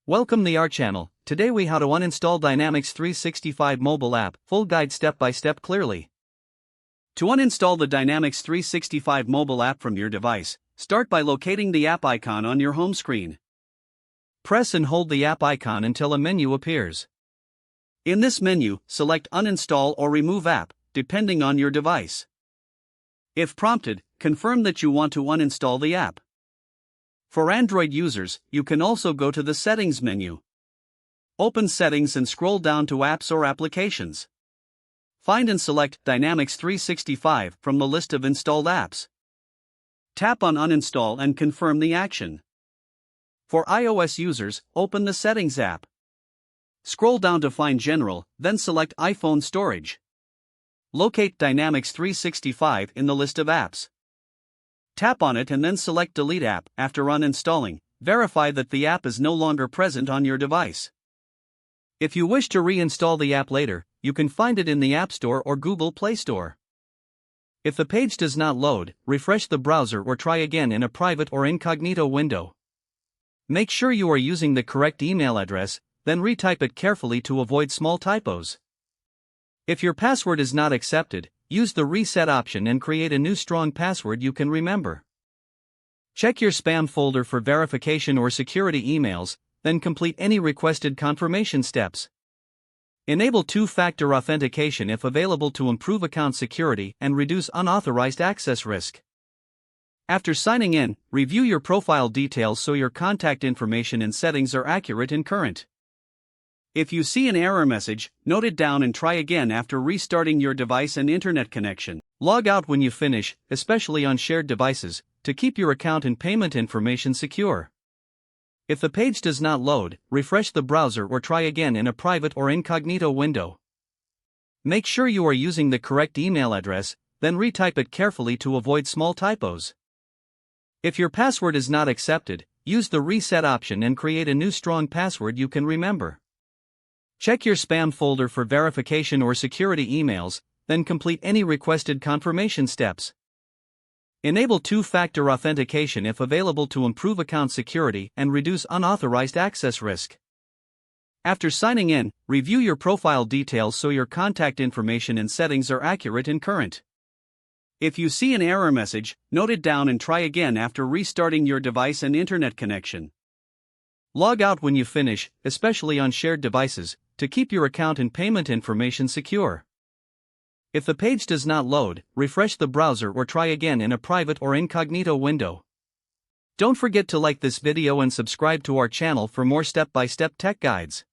Welcome to our channel. Today we how to uninstall Dynamics 365 mobile app, full guide step by step clearly. To uninstall the Dynamics 365 mobile app from your device, start by locating the app icon on your home screen. Press and hold the app icon until a menu appears. In this menu, select Uninstall or Remove App, depending on your device. If prompted, confirm that you want to uninstall the app. For Android users, you can also go to the Settings menu. Open Settings and scroll down to Apps or Applications. Find and select Dynamics 365 from the list of installed apps. Tap on Uninstall and confirm the action. For iOS users, open the Settings app. Scroll down to find General, then select iPhone Storage. Locate Dynamics 365 in the list of apps. Tap on it and then select Delete App. After uninstalling, verify that the app is no longer present on your device. If you wish to reinstall the app later, you can find it in the App Store or Google Play Store. If the page does not load, refresh the browser or try again in a private or incognito window. Make sure you are using the correct email address, then retype it carefully to avoid small typos. If your password is not accepted, use the reset option and create a new strong password you can remember. Check your spam folder for verification or security emails, then complete any requested confirmation steps. Enable two-factor authentication if available to improve account security and reduce unauthorized access risk. After signing in, review your profile details so your contact information and settings are accurate and current. If you see an error message, note it down and try again after restarting your device and internet connection. Log out when you finish, especially on shared devices, to keep your account and payment information secure. If the page does not load, refresh the browser or try again in a private or incognito window. Make sure you are using the correct email address, then retype it carefully to avoid small typos. If your password is not accepted, use the reset option and create a new strong password you can remember. Check your spam folder for verification or security emails, then complete any requested confirmation steps. Enable two-factor authentication if available to improve account security and reduce unauthorized access risk. After signing in, review your profile details so your contact information and settings are accurate and current. If you see an error message, note it down and try again after restarting your device and internet connection. Log out when you finish, especially on shared devices, to keep your account and payment information secure. If the page does not load, refresh the browser or try again in a private or incognito window. Don't forget to like this video and subscribe to our channel for more step-by-step tech guides.